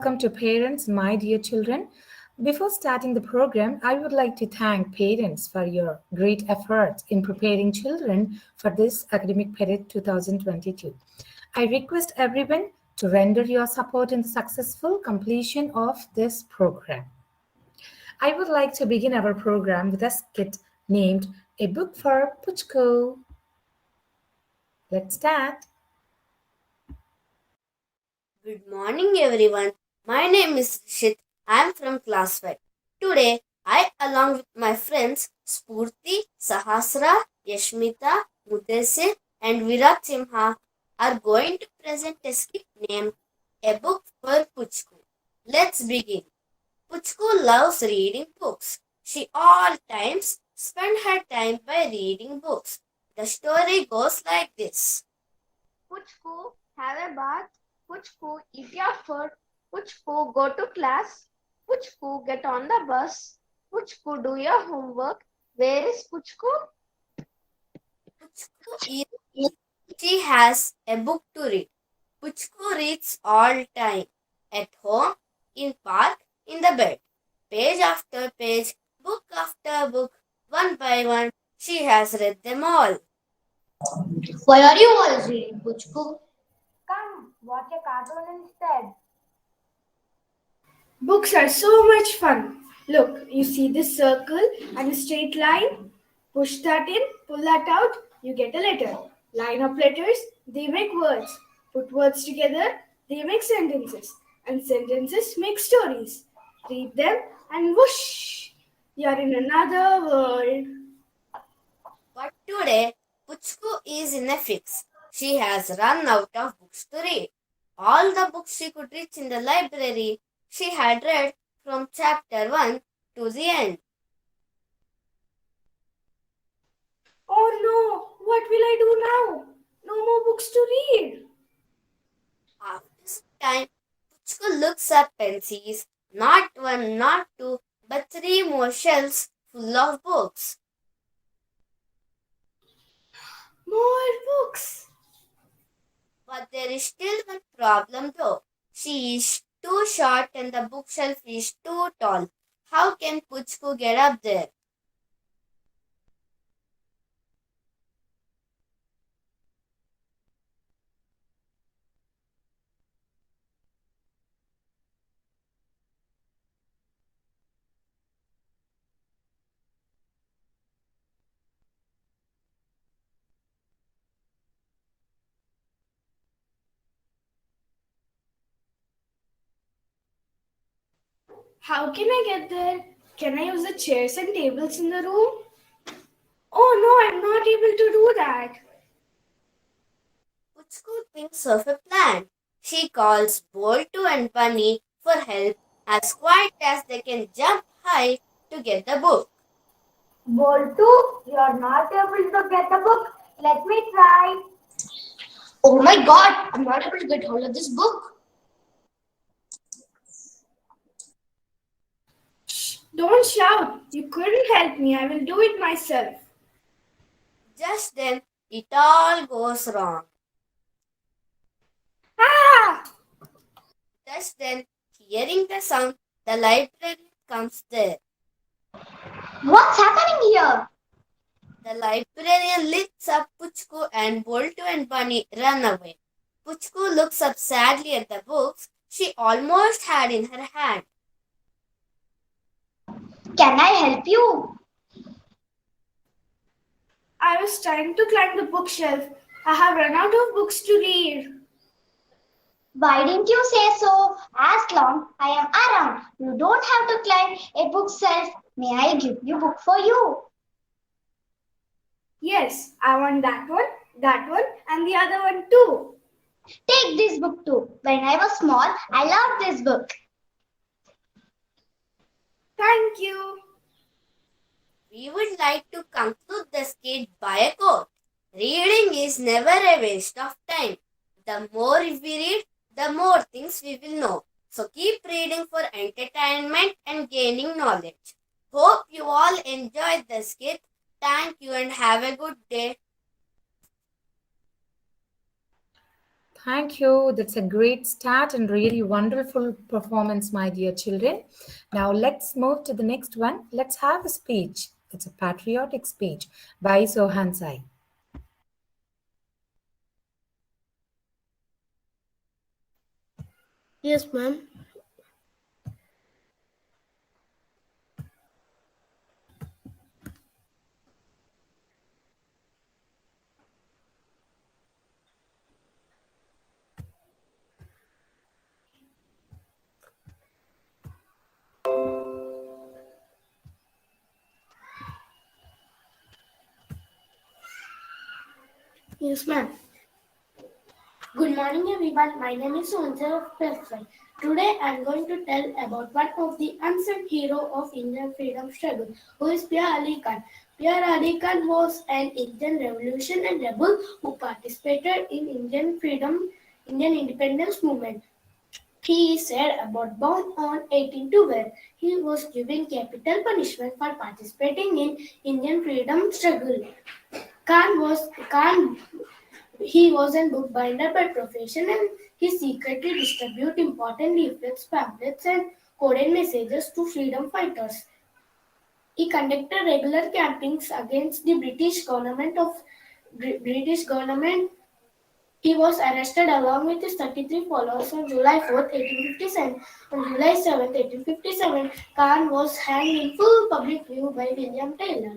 Welcome to parents, my dear children. Before starting the program, I would like to thank parents for your great efforts in preparing children for this academic period 2022. I request everyone to render your support in the successful completion of this program. I would like to begin our program with a skit named A Book for Puchko. Let's start. Good morning, everyone. My name is Rishit. I am from class 5. Today, I, along with my friends Spurti, Sahasra, Yashmita, Mudese, and Virat Simha, are going to present a skit named A Book for Puchku. Let's begin. Puchku loves reading books. She all times spends her time by reading books. The story goes like this. Puchku, have a bath. Puchku, eat your food. Puchku, go to class. Puchku, get on the bus. Puchku, do your homework. Where is Puchku? Puchku is She has a book to read. Puchku reads all time. At home, in park, in the bed. Page after page, book after book, one by one, she has read them all. Why are you always reading, Puchku? Come, watch a cartoon instead. Books are so much fun. Look, you see this circle and a straight line? Push that in, pull that out, you get a letter. Line of letters, they make words. Put words together, they make sentences. And sentences make stories. Read them and whoosh! You're in another world. But today, Puchku is in a fix. She has run out of books to read. All the books she could reach in the library, she had read from chapter 1 to the end. Oh no, what will I do now? No more books to read. After some time, Puchku looks up and sees not one, not two, but three more shelves full of books. More books. But there is still one problem though. She is too short and the bookshelf is too tall. How can Puchku get up there? How can I get there? Can I use the chairs and tables in the room? Oh no, I'm not able to do that. Puchku thinks of a plan. She calls Boltu and Bunny for help as quiet as they can jump high to get the book. Boltu, you're not able to get the book. Let me try. Oh my god, I'm not able to get hold of this book. Shh, don't shout. You couldn't help me. I will do it myself. Just then, it all goes wrong. Ah! Just then, hearing the sound, the librarian comes there. What's happening here? The librarian lifts up Puchku and Boltu and Bunny run away. Puchku looks up sadly at the books she almost had in her hand. Can I help you? I was trying to climb the bookshelf. I have run out of books to read. Why didn't you say so? As long I am around, you don't have to climb a bookshelf. May I give you book for you? Yes, I want that one, and the other one too. Take this book too. When I was small, I loved this book. Thank you. We would like to conclude the skit by a quote. Reading is never a waste of time. The more we read, the more things we will know. So keep reading for entertainment and gaining knowledge. Hope you all enjoyed the skit. Thank you and have a good day. Thank you. That's a great start and really wonderful performance, my dear children. Now let's move to the next one. Let's have a speech. It's a patriotic speech by Sohansai. Yes, ma'am. Yes, ma'am. Good morning, everyone. My name is Sonja Perfect. Today, I am going to tell about one of the unsung hero of Indian freedom struggle, who is Pierre Ali Khan. Pierre Ali Khan was an Indian revolution and rebel who participated in Indian independence movement. He is said about born on 1812. He was given capital punishment for participating in Indian freedom struggle. Khan he was a bookbinder by profession and he secretly distributed important leaflets, pamphlets, and coded messages to freedom fighters. He conducted regular campaigns against the British government. He was arrested along with his 33 followers on July 4th, 1857. On July 7th, 1857, Khan was hanged in full public view by William Taylor,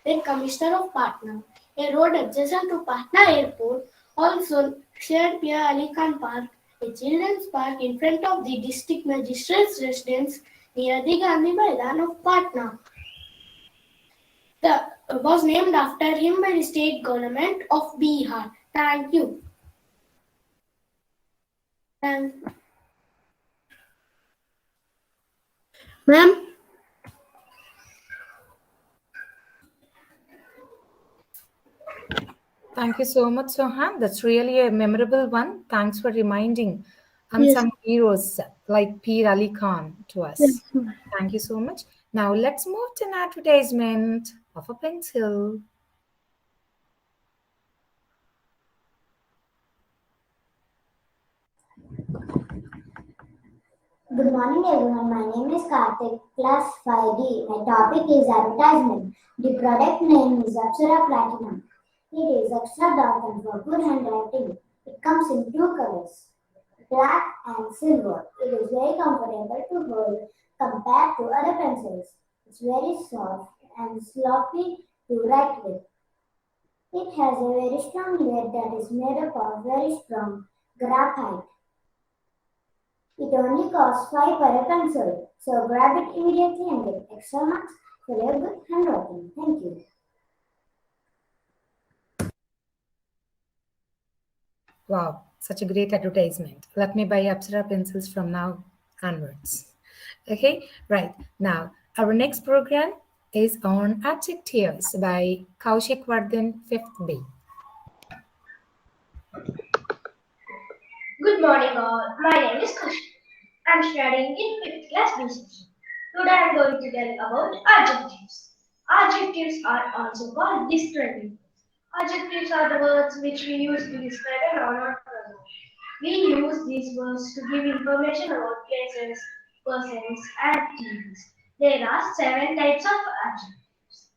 then Commissioner of Patna. A road adjacent to Patna Airport also shared Pierre Ali Khan Park, a children's park in front of the district magistrate's residence near the Gandhi Maidan of Patna. Was named after him by the state government of Bihar. Thank you. Ma'am? Thank you so much, Sohan. That's really a memorable one. Thanks for reminding unsung heroes like Peer Ali Khan to us. Thank you so much. Now let's move to an advertisement of a pencil. Good morning, everyone. My name is Karthik, class 5D. My topic is advertisement. The product name is Apsara Platinum. It is extra dark and for good handwriting. It comes in two colors, black and silver. It is very comfortable to hold compared to other pencils. It's very soft and sloppy to write with. It has a very strong lead that is made up of very strong graphite. It only costs 5 per pencil, so grab it immediately and get extra marks for your good handwriting. Thank you. Wow, such a great advertisement. Let me buy Apsara pencils from now onwards. Okay, right. Now, our next program is on Adjectives by Kaushik Vardhan, 5th B. Good morning all. My name is Kush. I'm studying in 5th class B section. Today I'm going to tell about adjectives. Adjectives are also called descriptive. Adjectives are the words which we use to describe a noun or pronoun. We use these words to give information about places, persons, and things. There are 7 types of adjectives.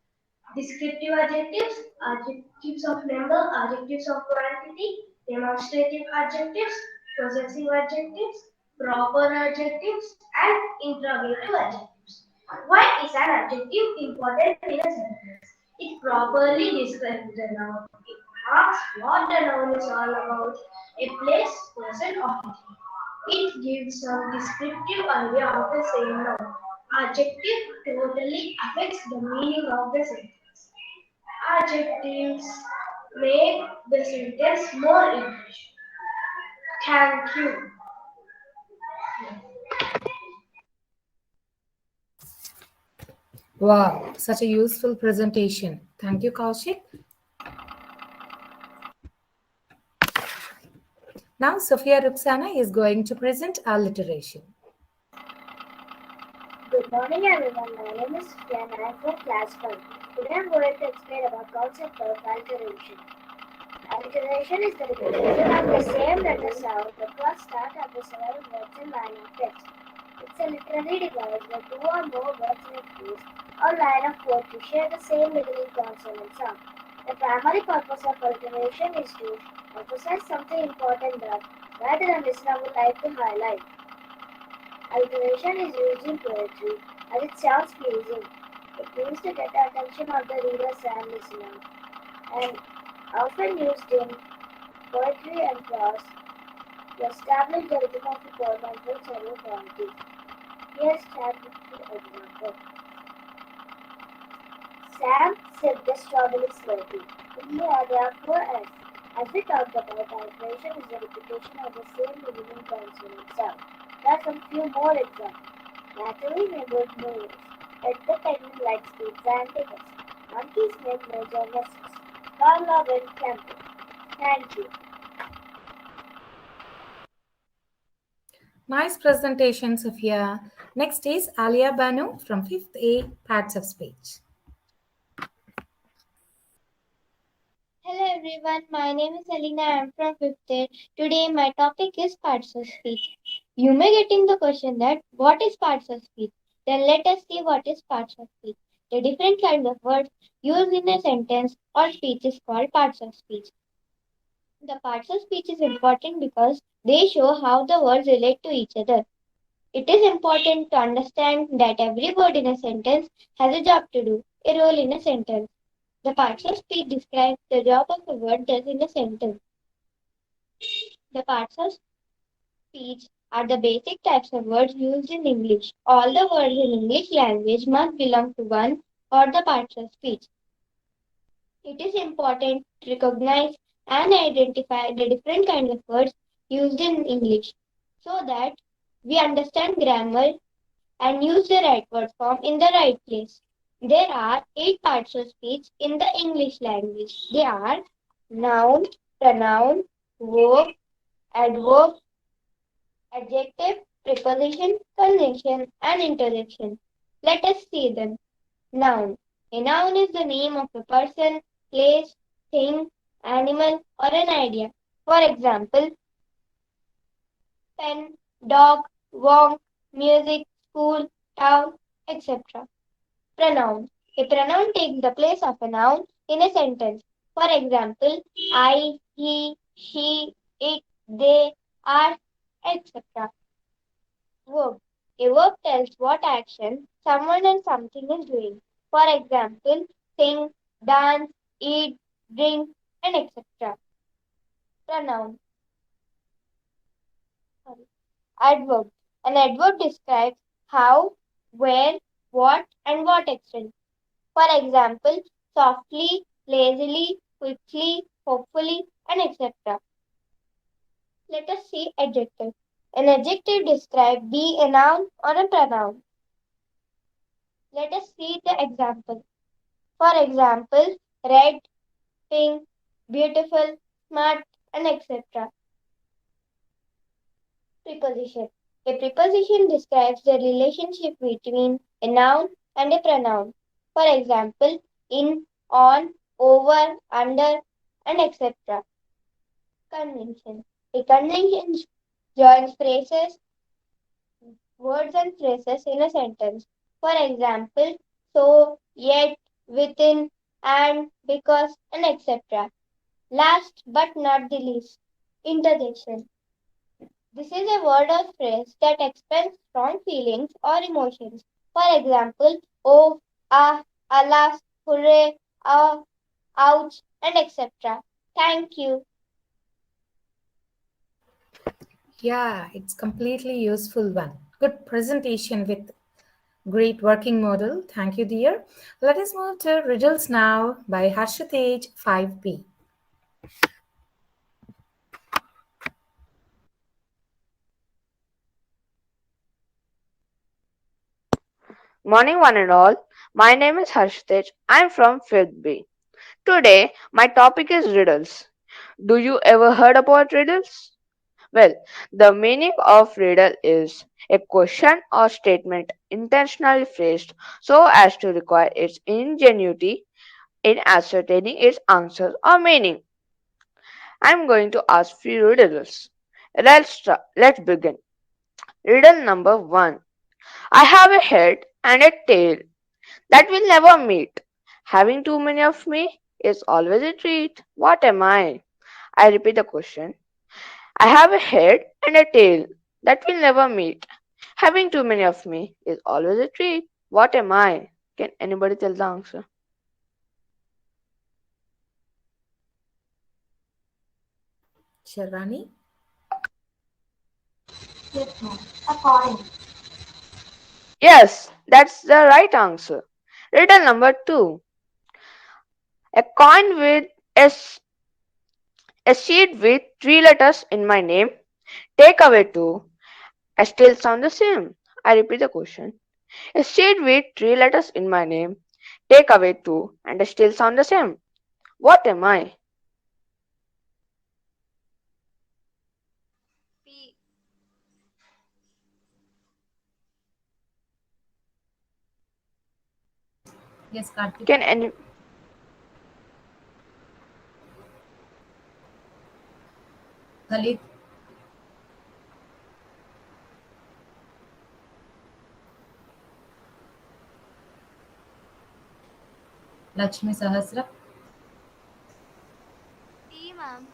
Descriptive adjectives, adjectives of number, adjectives of quantity, demonstrative adjectives, possessive adjectives, proper adjectives, and interrogative adjectives. Why is an adjective important in a sentence? It properly describes the noun. It asks what the noun is all about, a place, person, or thing. It gives some descriptive idea of the same noun. Adjective totally affects the meaning of the sentence. Adjectives make the sentence more English. Thank you. Wow, such a useful presentation. Thank you, Kaushik. Now, Sophia Ruxana is going to present alliteration. Good morning, everyone. My name is Sophia and I am from class 5. Today I am going to explain about concept of alteration. Alliteration is the repetition of the same letter sound that was start of the several words in line of text. It's a literary device where two or more words in a phrase or line of poetry share the same beginning consonant sound. The primary purpose of alliteration is to emphasize something important that rather than listener would like to highlight. Alliteration is used in poetry as it sounds pleasing. It means to get the attention of the readers and listeners, and often used in poetry and prose to establish the rhythm of the poem and fill several qualities. Here's ChatGPT example. Sam sipped the strawberry slowly. Here there are four S. As we talked about, alliteration is the repetition of the same beginning consonant sound. There are some few more examples. Natalie neighbored moves. Ed the penguin likes pizza and tickets. Monkeys make major nests. Carla went camping. Thank you. Nice presentation, Sophia. Next is Alia Banu from 5th A, Parts of Speech. Hello everyone, my name is Alina. I am from 5th grade. Today my topic is parts of speech. You may get in the question that what is parts of speech? Then let us see what is parts of speech. The different kinds of words used in a sentence or speech is called parts of speech. The parts of speech is important because they show how the words relate to each other. It is important to understand that every word in a sentence has a job to do, a role in a sentence. The parts of speech describe the job of a word does in a sentence. The parts of speech are the basic types of words used in English. All the words in English language must belong to one or the parts of speech. It is important to recognize and identify the different kinds of words used in English so that we understand grammar and use the right word form in the right place. There are 8 parts of speech in the English language. They are noun, pronoun, verb, adverb, adjective, preposition, conjunction, and interjection. Let us see them. Noun. A noun is the name of a person, place, thing, animal, or an idea. For example, pen, dog, walk, music, school, town, etc. Pronoun. A pronoun takes the place of a noun in a sentence. For example, I, he, she, it, they, are, etc. Verb. A verb tells what action someone and something is doing. For example, sing, dance, eat, drink, and etc. Pronoun. Adverb. An adverb describes how, where, what, and what extent. For example, softly, lazily, quickly, hopefully, and etc. Let us see adjective. An adjective describes be a noun or a pronoun. Let us see the example. For example, red, pink, beautiful, smart, and etc. Preposition. A preposition describes the relationship between a noun and a pronoun. For example, in, on, over, under, and etc. Conjunction. A conjunction joins phrases, words, and phrases in a sentence. For example, so, yet, within, and, because, and etc. Last but not the least, interjection. This is a word or phrase that expresses strong feelings or emotions. For example, oh, ah, alas, hooray, ah, ouch, and etc. Thank you. Yeah, it's completely useful one. Good presentation with great working model. Thank you, dear. Let us move to Riddles now by Harshatej 5B. Morning, one and all. My name is Harshitej. I'm from 5th B. Today, my topic is riddles. Do you ever heard about riddles? Well, the meaning of riddle is a question or statement intentionally phrased so as to require its ingenuity in ascertaining its answer or meaning. I'm going to ask few riddles. Let's begin. Riddle number 1. I have a head and a tail that will never meet. Having too many of me is always a treat. What am I? I repeat the question. I have a head and a tail that will never meet. Having too many of me is always a treat. What am I? Can anybody tell the answer? Sharvani? Yes, ma'am. A coin. Yes, that's the right answer. Riddle number 2. A coin with a sheet with 3 letters in my name. Take away 2. I still sound the same. I repeat the question. A sheet with 3 letters in my name. Take away 2 and I still sound the same. What am I? P. Yes, Karthik. Can any Khalid? Lakshmi Sahasra? P, ma'am.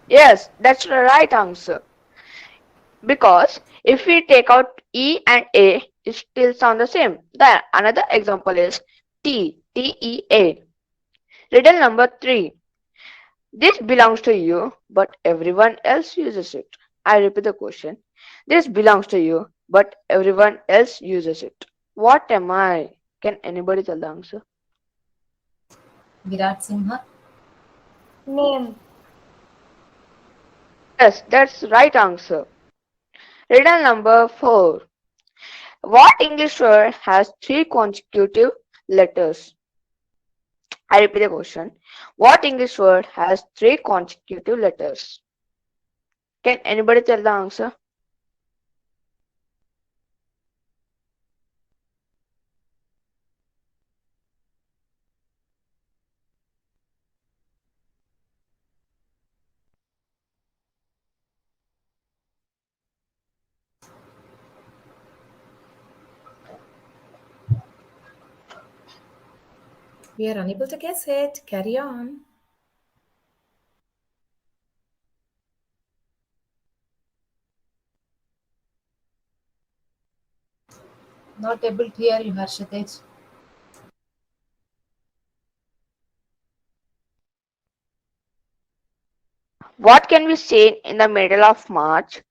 Yes, that's the right answer. Because if we take out E and A, it still sound the same. The another example is T-E-A. Riddle number 3. This belongs to you, but everyone else uses it. I repeat the question. This belongs to you, but everyone else uses it. What am I? Can anybody tell the answer? Virat Simha? Name. Yes, that's the right answer. Riddle number 4. What English word has 3 consecutive letters? I repeat the question. What English word has 3 consecutive letters? Can anybody tell the answer? We are unable to guess it. Carry on. Not able to hear you, Harshitej. What can be seen in the middle of March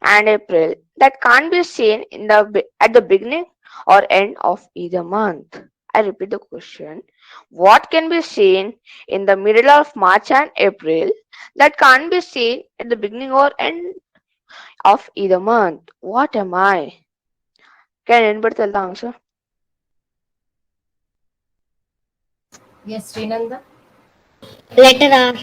and April that can't be seen at the beginning or end of either month? I repeat the question. What can be seen in the middle of March and April that can't be seen at the beginning or end of either month? What am I? Can anybody tell the answer? Yes, Srinanda? Letter R.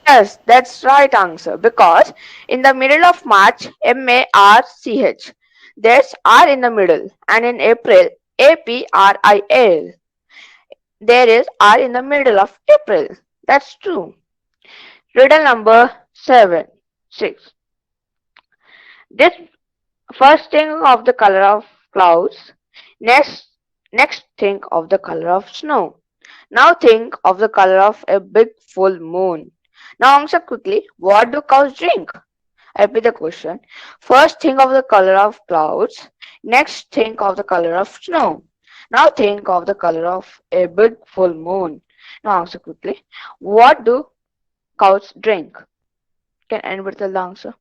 Yes, that's right answer. Because in the middle of March, March, there's R in the middle, and in April, April, there is R in the middle of April. That's true. Riddle number 6. This first think of the color of clouds. Next, next think of the color of snow. Now think of the color of a big full moon. Now answer quickly. What do cows drink? I repeat the question. First think of the color of clouds. Next think of the color of snow. Now think of the color of a big full moon. Now answer quickly. What do cows drink? Can anybody tell the answer?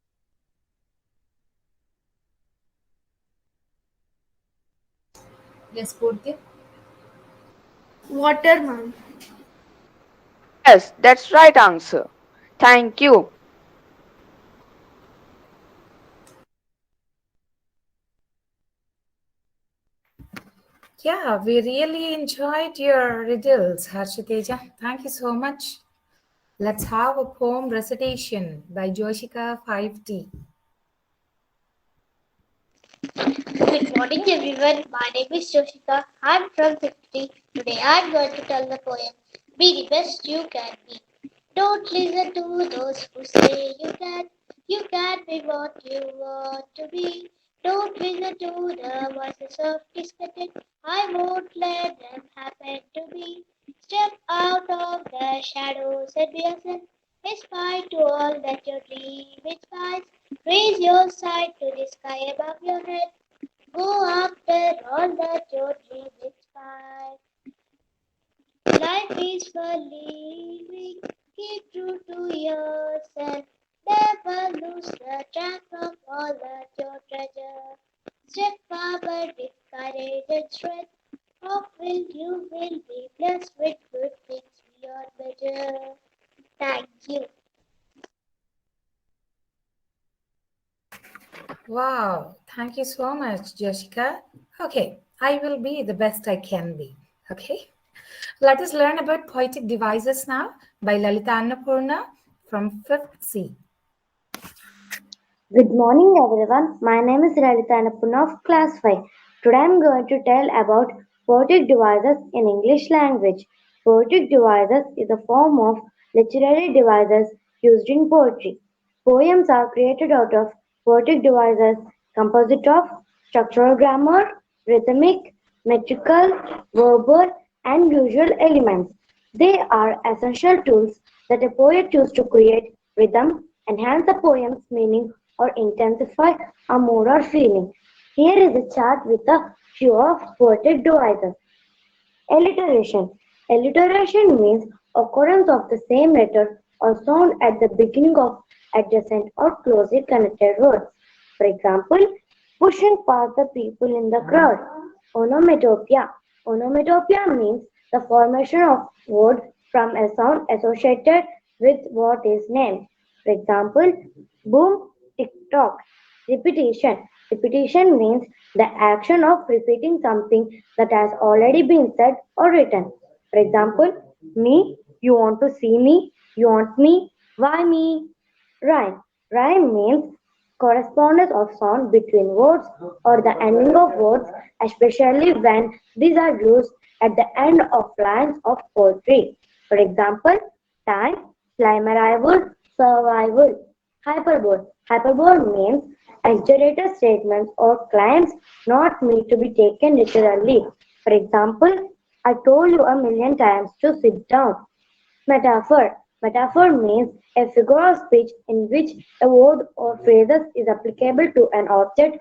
Yes, Purti? Water, ma'am. Yes, that's right answer. Thank you. Yeah, we really enjoyed your riddles, Harshiteja. Thank you so much. Let's have a poem recitation by Joshika 5D. Good morning, everyone. My name is Joshika. I'm from 50. Today I'm going to tell the poem Be the best you can be. Don't listen to those who say you can't be what you want to be. Don't listen to the voices of discontent. I won't let them happen to be. Step out of the shadows and be yourself. Aspire to all that your dream inspires. Raise your sight to the sky above your head. Go after all that your dream inspires. Life is for living. Keep true to yourself. Never lose the track of all that your treasure. Step forward with courage and strength. Hopeful you will be blessed with good things beyond measure. Thank you. Wow, thank you so much, Jessica. Okay, I will be the best I can be. Okay, let us learn about poetic devices now by Lalita Annapurna from 5th C. Good morning, everyone. My name is Lalita Annapurna of Class 5. Today I am going to tell about poetic devices in English language. Poetic devices is a form of literary devices used in poetry. Poems are created out of poetic devices composite of structural grammar, rhythmic, metrical, verbal, and visual elements. They are essential tools that a poet uses to create rhythm, enhance a poem's meaning, or intensify a mood or feeling. Here is a chart with a few of poetic devices. Alliteration. Alliteration means occurrence of the same letter or sound at the beginning of adjacent or closely connected words. For example, pushing past the people in the crowd. Onomatopoeia. Onomatopoeia means the formation of word from a sound associated with what is named. For example, boom, tick tock. Repetition. Repetition means the action of repeating something that has already been said or written. For example, me, you want to see me, you want me, why me? Rhyme. Rhyme means correspondence of sound between words or the ending of words, especially when these are used at the end of lines of poetry. For example, time, slime arrival, survival. Hyperbole. Hyperbole means exaggerated statements or claims not meant to be taken literally. For example, I told you a million times to sit down. Metaphor. Metaphor means a figure of speech in which a word or phrase is applicable to an object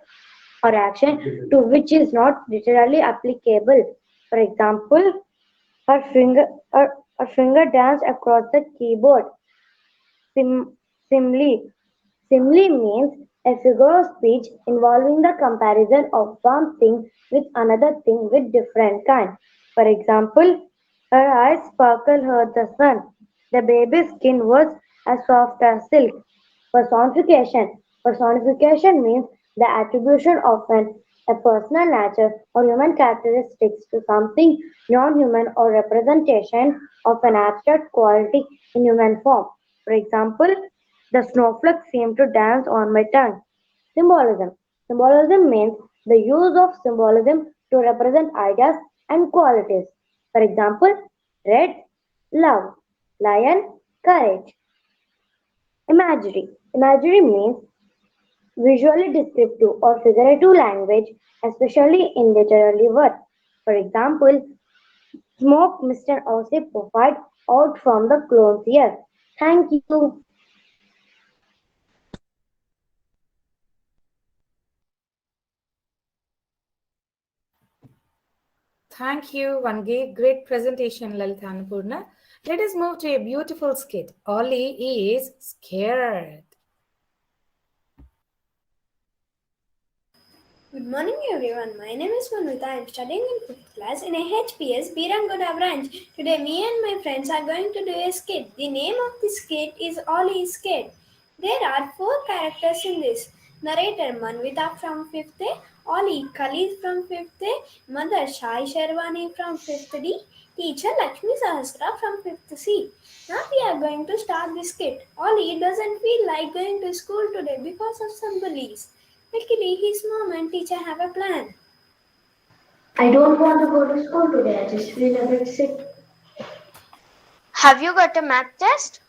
or action to which is not literally applicable. For example, her finger danced across the keyboard. Sim- simile. Simile means a figure of speech involving the comparison of one thing with another thing with different kind. For example, her eyes sparkled at the sun. The baby's skin was as soft as silk. Personification. Personification means the attribution of a personal nature or human characteristics to something non-human or representation of an abstract quality in human form. For example, the snowflake seemed to dance on my tongue. Symbolism. Symbolism means the use of symbolism to represent ideas and qualities. For example, red, love, lion, courage. Imagery. Imagery means visually descriptive or figurative language, especially in literary work. For example, smoke Mr. Osip profiled out from the clone's ear. Thank you. Thank you. One great presentation, Lalita Annapurna. Let us move to a beautiful skit. Ollie is scared. Good morning, everyone. My name is Manvita. I am studying in 5th class in a HPS Birangoda branch. Today, me and my friends are going to do a skit. The name of the skit is Ollie is Scared. There are 4 characters in this. Narrator Manvita from 5th A, Ollie Khalid from 5th A, Mother Shai Sherwani from 5th D, Teacher Lakshmi Sahasra from 5th C. Now we are going to start the skit. Ollie doesn't feel like going to school today because of some bullies. Luckily, his mom and teacher have a plan. I don't want to go to school today. I just feel a bit sick. Have you got a math test?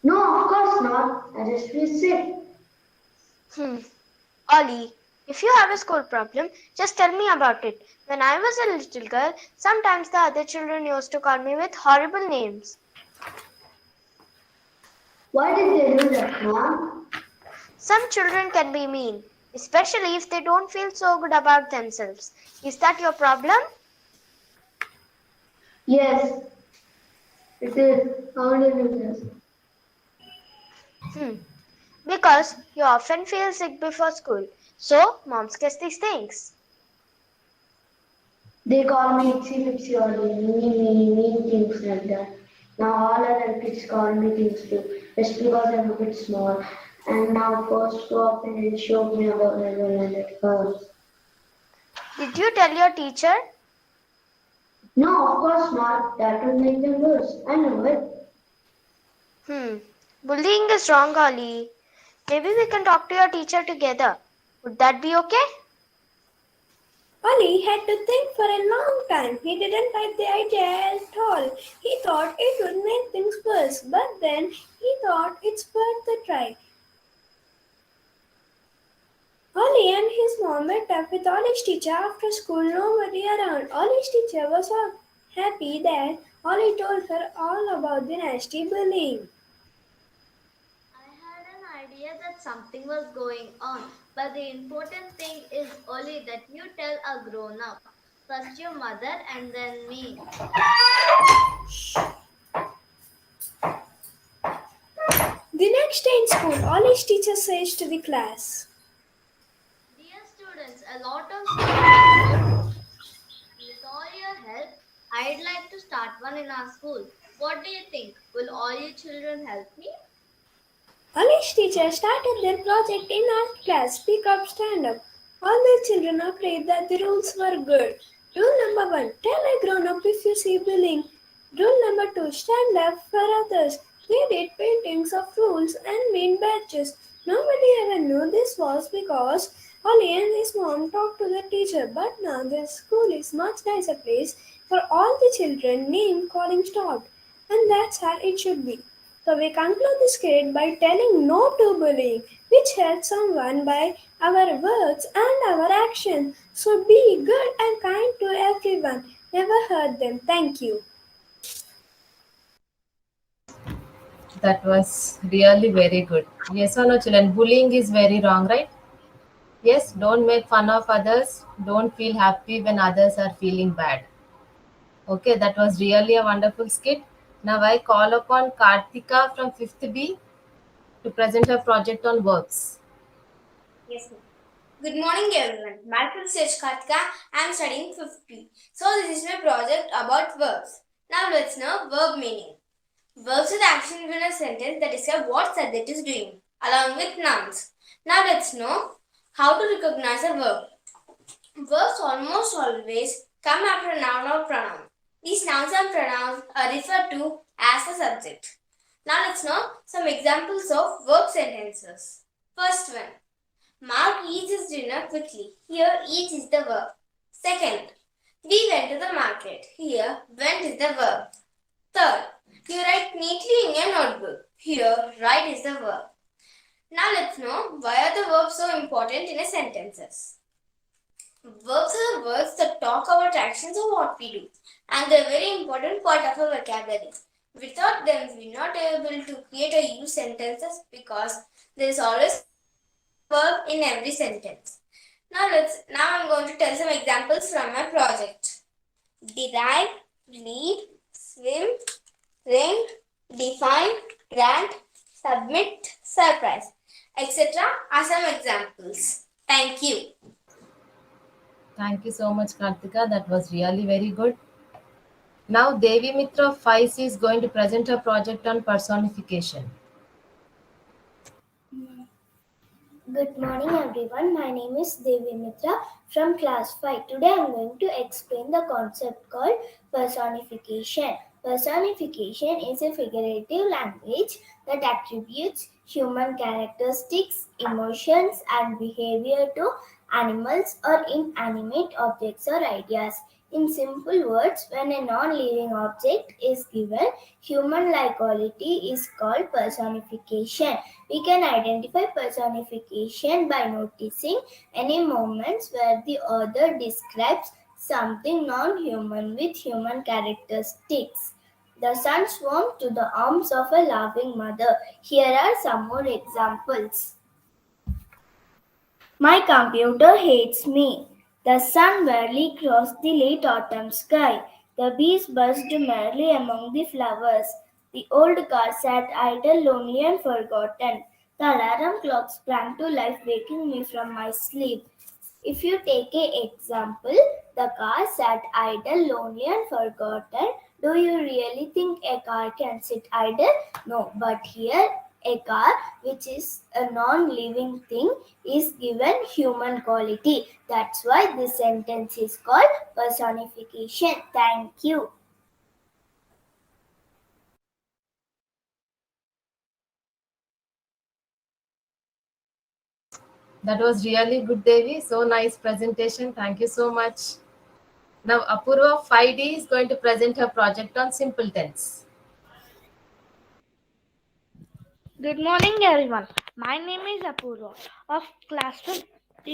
No, of course not. I just feel sick. Ollie, if you have a school problem, just tell me about it. When I was a little girl, sometimes the other children used to call me with horrible names. Why did they do that, ma'am? Some children can be mean, especially if they don't feel so good about themselves. Is that your problem? Yes, it is. How did you this? Because you often feel sick before school. So, moms guess these things. They call me Itsy Pitsy or mean things like that. Now all other kids call me things too, just because I'm a bit small. And now first go up and show me about level and it hurts. Did you tell your teacher? No, of course not. That will make them worse. I know it. Bullying is wrong, Ollie. Maybe we can talk to your teacher together. Would that be okay? Ollie had to think for a long time. He didn't like the idea at all. He thought it would make things worse, but then he thought it's worth a try. Ollie and his mom met up with Ollie's teacher after school, nobody around. Ollie's teacher was so happy that Ollie told her all about the nasty bullying. I had an idea that something was going on, but the important thing is only that you tell a grown up. First your mother and then me. The next day in school, Ollie's teacher says to the class, Dear students, a lot of students with all your help, I'd like to start one in our school. What do you think? Will all you children help me? Ollie's teacher started their project in our class, Speak Up, Stand Up. All the children agreed that the rules were good. Rule number 1, tell a grown-up if you see bullying. Rule number 2, stand up for others. They did paintings of rules and made badges. Nobody ever knew this was because Ollie and his mom talked to the teacher, but now the school is much nicer place for all the children. Name calling stopped, and that's how it should be. So we conclude this skit by telling no to bullying, which helps someone by our words and our actions. So be good and kind to everyone. Never hurt them. Thank you. That was really very good. Yes or no, children? Bullying is very wrong, right? Yes, don't make fun of others. Don't feel happy when others are feeling bad. Okay, that was really a wonderful skit. Now I call upon Kartika from 5th B to present her project on verbs. Yes, ma'am. Good morning, everyone. Myself is Kartika. I am studying 5th B. So this is my project about verbs. Now let's know verb meaning. Verbs are the actions in a sentence that describe what subject is doing, along with nouns. Now let's know how to recognize a verb. Verbs almost always come after a noun or pronoun. These nouns and pronouns are referred to as the subject. Now let's know some examples of verb sentences. First one. Mark eats his dinner quickly. Here, eat is the verb. Second, we went to the market. Here, went is the verb. Third, you write neatly in your notebook. Here, write is the verb. Now let's know why are the verbs so important in a sentences. Verbs are the words that talk about actions or what we do, and they're a very important part of our vocabulary. Without them, we're not able to create or use sentences because there is always a verb in every sentence. Now I'm going to tell some examples from my project. Derive, read, swim, ring, define, grant, submit, surprise, etc. are some examples. Thank you. Thank you so much, Kartika. That was really very good. Now Devi Mitra of 5C is going to present her project on personification. Good morning everyone. My name is Devi Mitra from class 5. Today I am going to explain the concept called personification. Personification is a figurative language that attributes human characteristics, emotions and behavior to animals or inanimate objects or ideas. In simple words, when a non-living object is given human-like quality is called personification. We can identify personification by noticing any moments where the author describes something non-human with human characteristics. The sun swam to the arms of a loving mother. Here are some more examples. My computer hates me. The sun barely crossed the late autumn sky. The bees buzzed merrily among the flowers. The old car sat idle, lonely, and forgotten. The alarm clock sprang to life, waking me from my sleep. If you take a example, the car sat idle, lonely, and forgotten. Do you really think a car can sit idle? No, but here a car, which is a non-living thing, is given human quality. That's why this sentence is called personification. Thank you. That was really good, Devi. So nice presentation. Thank you so much. Now, Apurva of 5D is going to present her project on simple tense. Good morning, everyone. My name is Apurva of class 2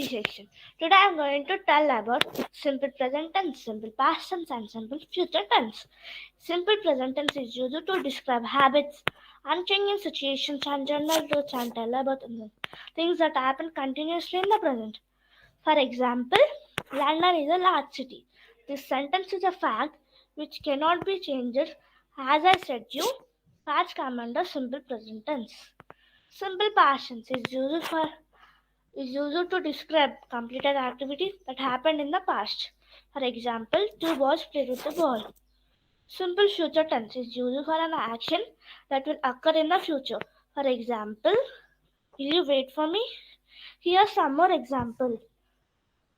section. Today I am going to tell about simple present tense, simple past tense, and simple future tense. Simple present tense is used to describe habits, unchanging situations, and general truths and tell about things that happen continuously in the present. For example, London is a large city. This sentence is a fact which cannot be changed. As I said you, facts come under simple present tense. Simple past tense is used to describe completed activity that happened in the past. For example, two boys played with the ball. Simple future tense is used for an action that will occur in the future. For example, will you wait for me? Here are some more examples.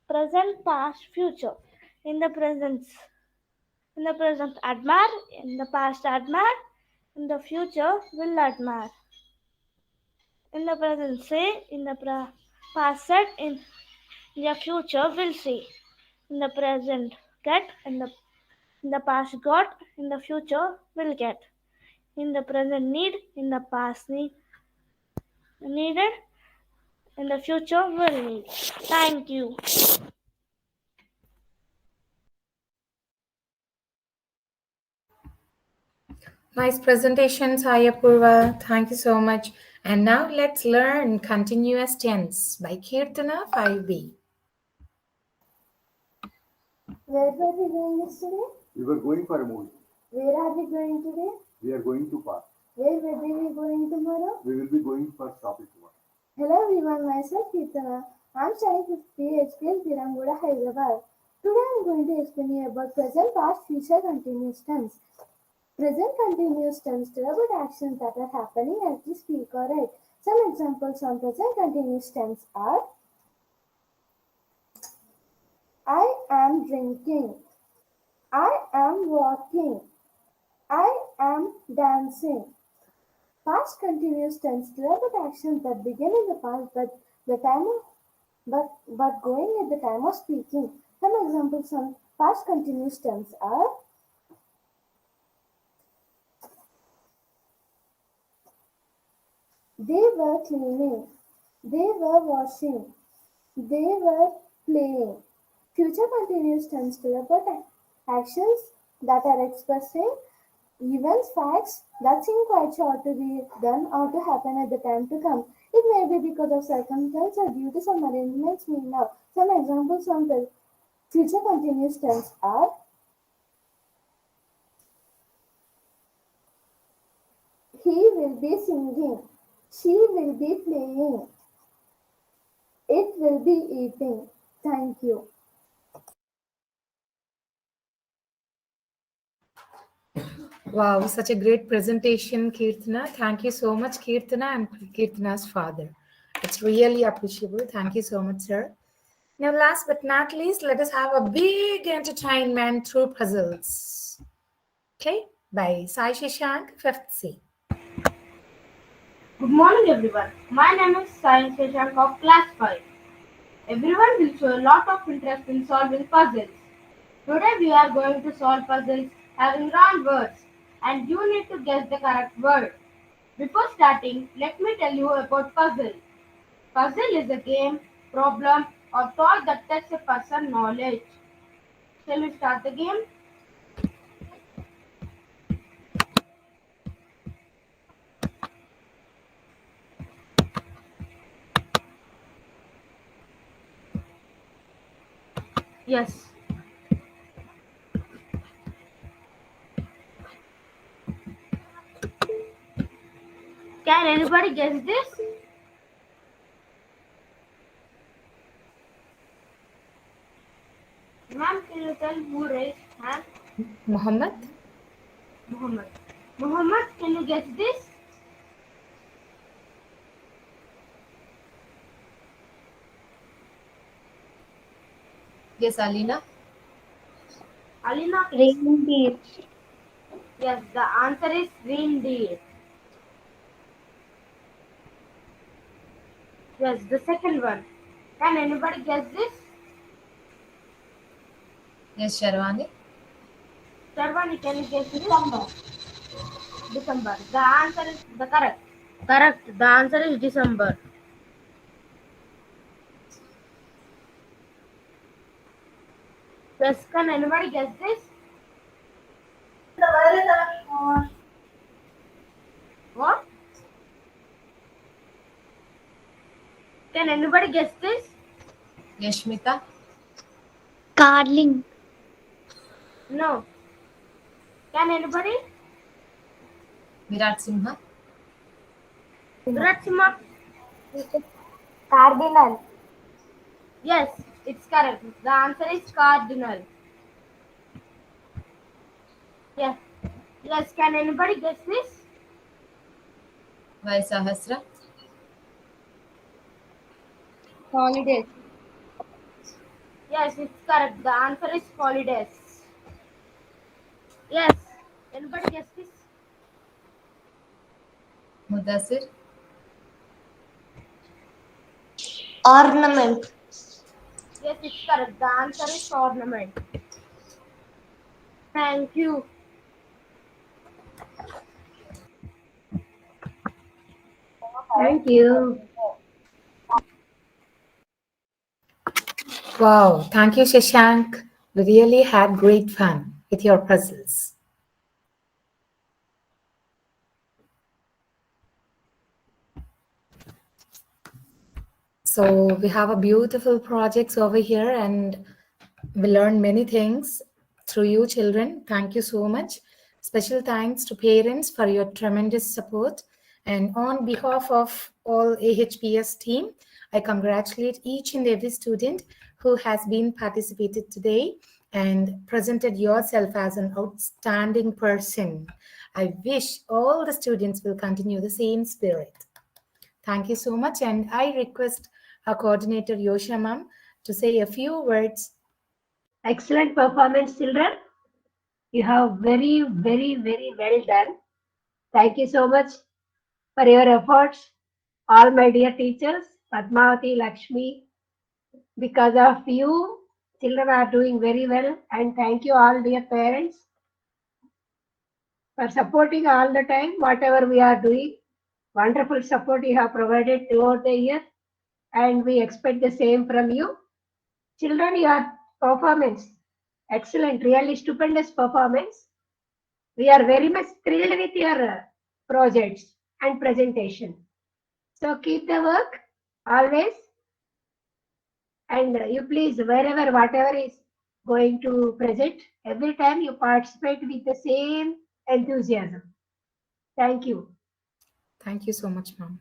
Present, past, future. In the present, admire. In the past, admire. In the future, will admire. In the present, say. In the past, said. In the future, will say. In the present, get. In the past, got. In the future, will get. In the present, need. In the past, needed. In the future, will need. Thank you. Nice presentation, Sai Apurva. Thank you so much. And now let's learn continuous tense by Kirtana 5B. Where were we going yesterday? We were going for a movie. Where are we going today? We are going to park. Where will we be going tomorrow? We will be going for shopping tomorrow. Hello everyone, myself Kirtana. I'm studying 50 HPS Birangoda, Hyderabad. Today I'm going to explain you about present, past, future continuous tense. Present continuous tense tell about actions that are happening as we speak or write. Some examples on present continuous tense are: I am drinking. I am walking. I am dancing. Past continuous tense tell about actions that begin in the past but going at the time of speaking. Some examples on past continuous tense are: they were cleaning. They were washing. They were playing. Future continuous tense tell about actions that are expressing events, facts that seem quite sure to be done or to happen at the time to come. It may be because of circumstance or due to some arrangements made now. Some examples from the future continuous tense are: he will be singing. She will be playing. It will be eating. Thank you. Wow, such a great presentation, Kirtana. Thank you so much, Kirtana and Kirtana's father. It's really appreciable. Thank you so much, sir. Now, last but not least, let us have a big entertainment through puzzles. Okay, by Sai Shashank, 5th C. Good morning, everyone. My name is Sai Shashank of Class 5. Everyone will show a lot of interest in solving puzzles. Today we are going to solve puzzles having round words and you need to guess the correct word. Before starting, let me tell you about puzzle. Puzzle is a game, problem or toy that tests a person's knowledge. Shall we start the game? Yes. Can anybody guess this? Ma'am, can you tell who raised hand? Muhammad? Muhammad. Muhammad, can you guess this? Yes, Alina. Alina? Reindeer. Yes, the answer is reindeer. Yes, the second one. Can anybody guess this? Yes, Sharwani. Sharwani, can you guess this? December. December. The answer is the correct. Correct. The answer is December. Yes, can anybody guess this? What? Can anybody guess this? Yashmita. Carling. No. Can anybody? Virat Simha. Virat Simha? Cardinal. Yes, it's correct. The answer is cardinal. Yes. Yes, can anybody guess this? Vaisahasra. Holidays. Yes, it's correct. The answer is holidays. Yes. Anybody guess this? Mudassir. Ornament. Yes, it's correct. The answer is ornament. Thank you. Thank you. Wow, thank you, Shashank. We really had great fun with your puzzles. So we have a beautiful projects over here and we learned many things through you children. Thank you so much. Special thanks to parents for your tremendous support. And on behalf of all AHPS team, I congratulate each and every student who has been participated today and presented yourself as an outstanding person. I wish all the students will continue the same spirit. Thank you so much. And I request our coordinator Yosha ma'am to say a few words. Excellent performance, children. You have very, very, very well done. Thank you so much for your efforts, all my dear teachers, Padmavati, Lakshmi. Because of you, children are doing very well. And thank you all dear parents for supporting all the time, whatever we are doing. Wonderful support you have provided throughout the year. And we expect the same from you. Children, your performance, excellent, really stupendous performance. We are very much thrilled with your projects and presentation. So keep the work always. And you please, wherever, whatever is going to present, every time you participate with the same enthusiasm. Thank you. Thank you so much, ma'am.